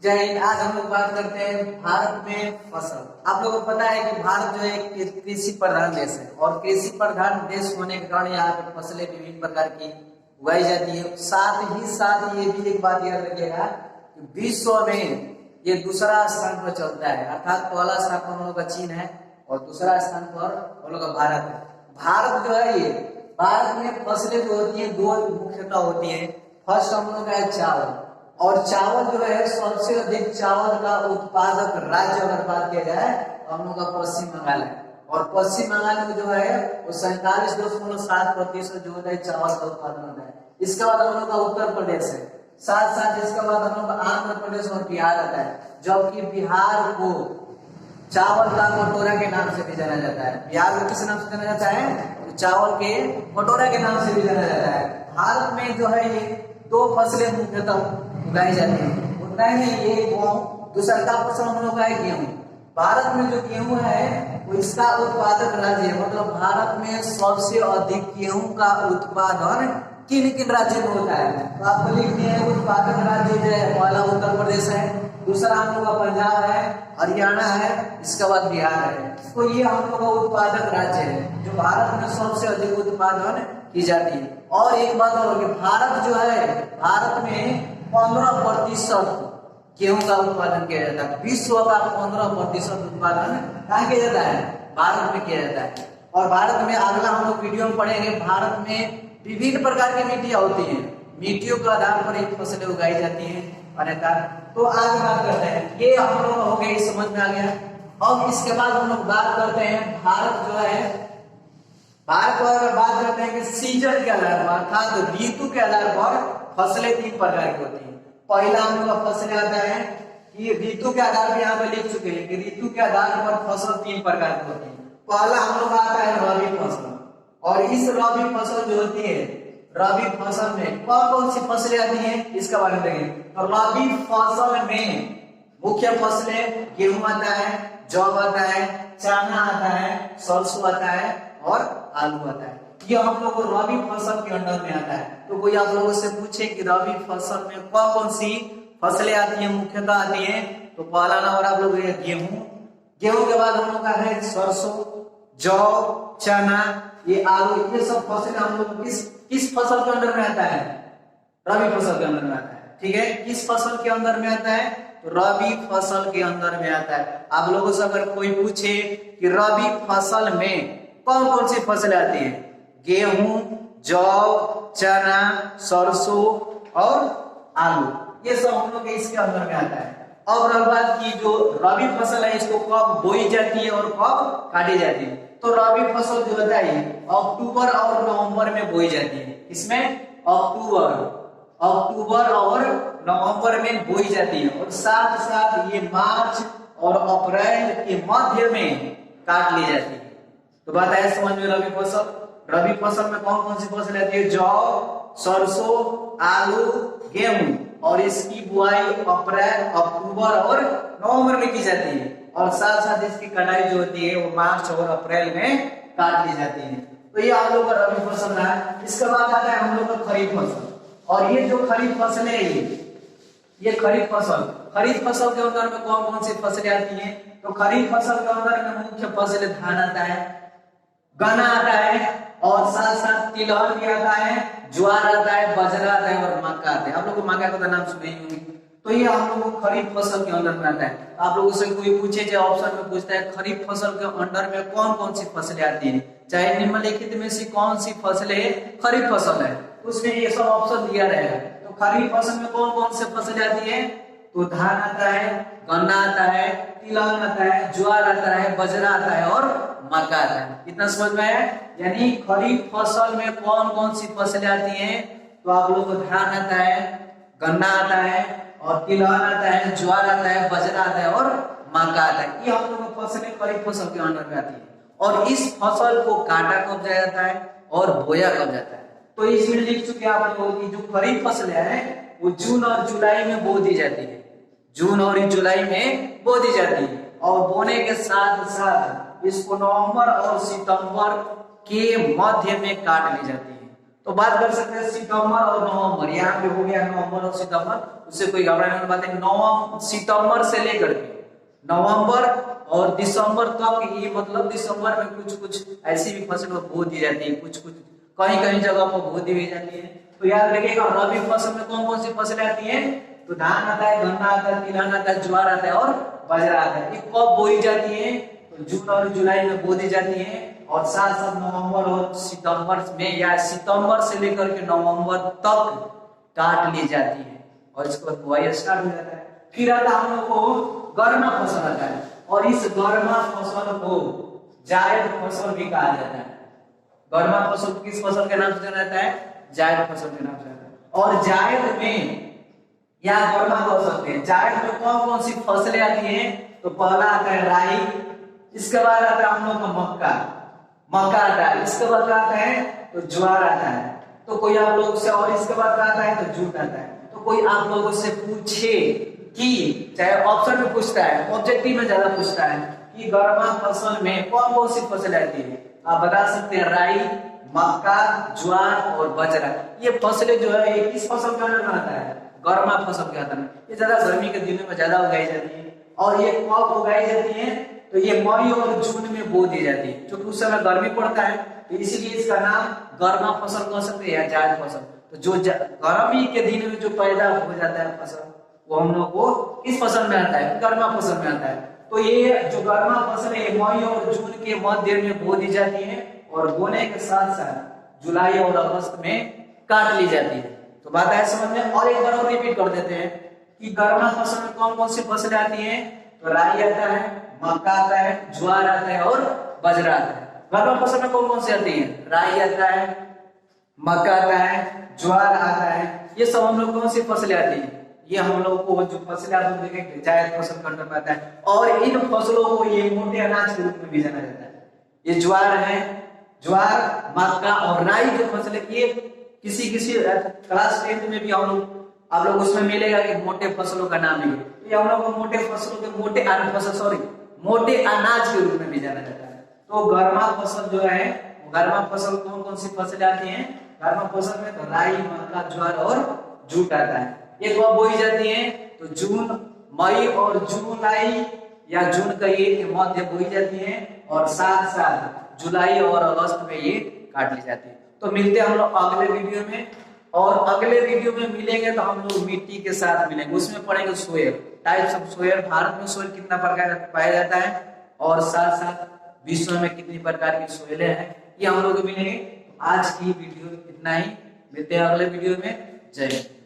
जय हिंद। आज हम लोग बात करते हैं भारत में फसल। आप लोगों को पता है कि भारत जो है एक कृषि प्रधान देश है और कृषि प्रधान देश होने के कारण यहाँ पे फसलें विभिन्न प्रकार की उगाई जाती है। साथ ही साथ ये भी एक बात याद रखिएगा कि विश्व में ये दूसरा स्थान पर चलता है, अर्थात पहला स्थान पर हम लोग का चीन है और दूसरा स्थान पर हम लोग का भारत है। भारत जो है ये भारत में फसलें जो होती है दो मुख्यतः होती है। फर्स्ट हम लोग का है चावल, और चावल जो है सबसे अधिक चावल का उत्पादक राज्य अगर बात किया जाए तो हम लोग का पश्चिम बंगाल है और पश्चिम बंगाल में जो है वो 47.7% जो है चावल का उत्पादन होता है। इसके बाद हम लोग का उत्तर प्रदेश है, साथ साथ इसके बाद हम लोग का आंध्र प्रदेश और बिहार आता है, जबकि बिहार को चावल का कटोरा के नाम से भी जाना जाता है। बिहार को किस नाम से जाना जाता है? तो चावल के कटोरा के नाम से भी जाना जाता है। भारत में जो है ये दो फसलें मुख्यतः उगाई जाती है, उतना ही ये गेहूं, दूसरा का फसल हम लोग का है गेहूं। भारत में जो गेहूं है वो इसका उत्पादक राज्य है, मतलब भारत में सबसे अधिक गेहूं का उत्पादन किन किन राज्यों में होता है? तो आपको लिख दिया है उत्पादक राज्य जो है पहला उत्तर प्रदेश है, दूसरा हम लोग का पंजाब है, हरियाणा है, इसके बाद बिहार है। तो ये हम लोग का उत्पादक राज्य है जो भारत में सबसे अधिक उत्पादन की जाती है। और एक बात और कि भारत जो है भारत में 15% गेहूं का उत्पादन किया जाता है। विश्व का 15% उत्पादन कहाँ किया जाता है? भारत में किया जाता है। और भारत में अगला हम लोग वीडियो में पढ़ेंगे, भारत में विभिन्न प्रकार की मिट्टियां होती हैं, मिट्टियों के आधार पर एक फसलें उगाई जाती हैं अन्यथा। तो आगे बात करते हैं, ये हम लोग हो गए, समझ में आ गया। अब इसके बाद हम लोग बात करते हैं भारत जो है भारत को अगर बात करते हैं कि सीजन के आधार पर अर्थात ऋतु के आधार पर फसलें तीन प्रकार की होती हैं। पहला हम लोग का फसलें आता है कि ऋतु के आधार पर यहाँ पे लिख चुके हैं कि ऋतु के आधार पर फसल तीन प्रकार की होती है। पहला हम लोग आता है रबी फसल, और इस रबी फसल जो होती है रबी फसल में कौन कौन सी फसलें आती हैं इसका बारे में देखेंगे। तो रबी फसल में मुख्य फसलें गेहूं आता है, जौ आता है, चना आता है, सरसों आता है और आलू आता है। ये हम लोग को रबी फसल के अंडर में आता है। तो कोई आप लोगों से पूछे कि रबी फसल में कौन कौन सी फसलें आती हैं, मुख्यतः आती हैं, तो पहला नंबर आप लोग गेहूं, गेहूं के बाद हम लोग का है सरसों, जौ, चना, ये आलू, ये सब फसलें हम लोग किस फसल के अंदर में आता है? रबी फसल के अंदर में आता है। ठीक है, किस फसल के अंदर में आता है? तो रबी फसल के अंदर में आता है। आप लोगों से अगर कोई पूछे कि रबी फसल में कौन कौन सी फसलें आती है? गेहूं, जौ, चना, सरसों और आलू, ये सब हम लोग इसके अंदर में आता है। अब बात की जो रबी फसल है इसको कब बोई जाती है और कब काटी जाती है? तो रबी फसल जो होता है अक्टूबर और नवंबर में बोई जाती है। इसमें अक्टूबर और नवंबर में बोई जाती है और साथ साथ ये मार्च और अप्रैल के मध्य में काट ली जाती है। तो बात है समझ में। रबी फसल में कौन कौन सी फसल आती है? जौ, सरसों, आलू, गेहूं, और इसकी बुआई अप्रैल, अक्टूबर और नवंबर में की जाती है और साथ साथ इसकी कटाई जो होती है वो मार्च और अप्रैल में काट ली जाती है। तो ये हम लोग का रबी फसल रहा है। इसके बाद आता है हम लोग का खरीफ फसल, और ये जो खरीफ फसल है ये खरीफ फसल के अंदर में कौन कौन सी फसलें आती हैं? तो खरीफ फसल के अंदर में मुख्य फसल धान आता है, गन्ना आता है और साथ साथ तिलहन भी आता है, ज्वार आता है, बाजरा आता है और मक्का आता है। आप लोग को मक्का का नाम सुने ही होंगे। तो ये हम लोग को खरीफ फसल के अंदर में आता है। आप लोगों से कोई पूछे जो ऑप्शन में पूछता है खरीफ फसल के अंदर में कौन कौन सी फसलें आती हैं, चाहे निम्नलिखित में से कौन सी फसलें खरीफ फसल है, उसमें ये सब ऑप्शन दिया रहेगा। तो खरीफ फसल में कौन कौन से फसलें आती है? तो धान आता है, गन्ना आता है, तिलहन आता है, ज्वार आता है, बाजरा आता है और मक्का आता है। इतना समझ में आया? यानी खरीफ फसल में कौन कौन सी फसलें आती हैं? तो आप लोग को धान आता है, गन्ना आता है और तिलहन आता है, ज्वार आता है, बाजरा आता है और मक्का आता है। ये हम लोग को फसलें खरीफ फसल के अंदर में आती है। और इस फसल को काटा कब जाता है और बोया कब जाता है? तो इसमें लिख चुके हैं आप लोग की जो खरीफ फसलें हैं वो जून और जुलाई में बो दी जाती है, जून और जुलाई में बो दी जाती है और बोने के साथ साथ इसको नवंबर और सितंबर के मध्य में काट ली जाती है। तो बात कर सकते हैं सितंबर और नवंबर, यहाँ पे हो गया नवंबर और सितंबर, उससे कोई घबराने वाली बात नहीं। सितंबर से लेकर के नवंबर और दिसंबर तक, ये मतलब दिसंबर में कुछ कुछ ऐसी भी फसल बो दी जाती है, कुछ कुछ कहीं कहीं जगह पर बो दी जाती है। तो याद रखिएगा रबी फसल में कौन कौन सी फसलें आती हैं, तो धान आता है, गन्ना आता है, तिलहन आता है, ज्वार आता है और बाजरा आता है। ये कब बोई जाती है, तो जून और जुलाई में बो दी जाती है, और साथ साथ नवंबर और सितंबर में या सितंबर से लेकर के नवंबर तक काट ली जाती है और इसके बाद बुआई स्टार्ट हो जाता है। फिर आता हम लोग को गर्मा फसल आता है, और इस गर्मा फसल को जायद फसल भी कहा जाता है। गर्मा फसल किस फसल के नाम से जाना जाता है, जायद फसल के नाम से जाता है। और जायद में या गर्मा बोल सकते हैं, जायद में कौन कौन सी फसलें आती हैं, तो पहला आता है राई, इसके बाद आता है हम लोग का मक्का आता है, इसके बाद आता है तो ज्वार आता है। तो कोई आप लोग से, और इसके बाद आता है तो जूट आता है। तो कोई आप लोगों से पूछे कि, चाहे ऑप्शन में पूछता है, ऑब्जेक्टिव में ज्यादा पूछता है कि गर्मा फसल में कौन कौन सी फसल आती है, आप बता सकते हैं राई, मक्का, ज्वार और बाजरा। ये फसलें जो है ये किस फसल के अंदर आता है, गर्मा फसल के अंदर। ये ज्यादा गर्मी के दिनों में ज्यादा उगाई जाती है, और ये कब उगाई जाती है, तो ये मई और जून में बो दी जाती है, क्योंकि उस समय गर्मी पड़ता है, तो इसीलिए इसका नाम गर्मा फसल कह सकते हैं या जायद फसल। तो जो गर्मी के दिन में जो पैदा हो जाता है फसल, वो हम लोग को किस फसल में आता है, गर्मा फसल में आता है। तो ये जो गर्मा फसल है मई और जून के मध्य में बो दी जाती है, और बोने के साथ साथ जुलाई और अगस्त में काट ली जाती है। तो बात है समझ में। और एक बार और रिपीट कर देते हैं कि गर्मा फसल में कौन कौन सी फसलें आती हैं, तो राई आता है, मक्का आता है, ज्वार आता है और बाजरा आता है। गर्मा फसल में कौन कौन सी आती है, राई आता है, मक्का आता है, ज्वार आता है। ये सब हम लोग कौन सी फसलें आती है, ये हम लोग को जो फसलें आप लोग देखेंगे जायद फसल के अंदर में आता है। और इन फसलों को ये मोटे अनाज के रूप में भी जाना जाता है। ये ज्वार है, ज्वार, मक्का और राई जो फसल है, ये किसी किसी क्लास 10 में भी हम लोग, आप लोग उसमें मिलेगा कि मोटे फसलों का नाम है। ये हम लोग को मोटे फसलों के मोटे अनाज के रूप में भी जाना जाता है। तो गर्मा फसल जो है, गर्मा फसल कौन कौन सी फसलें आती हैं, गर्मा फसल में तो राई, मक्का, ज्वार और जूट आता है। ये कब बोई जाती है, तो जून, मई और जुलाई या जून का ये मध्य बोई जाती है, और साथ साथ जुलाई और अगस्त में ये काट ली जाती है। तो मिलते हैं हम लोग अगले वीडियो में, और अगले वीडियो में मिलेंगे तो हम लोग मिट्टी के साथ मिलेंगे, उसमें पढ़ेंगे soil, types of soil, Bharat में सोयल कितना प्रकार पाया जाता है, और साथ साथ विश्व में कितनी प्रकार की सोयलें हैं, ये हम लोग मिलेंगे। आज की वीडियो इतना ही, मिलते हैं अगले वीडियो में। जय हिंद।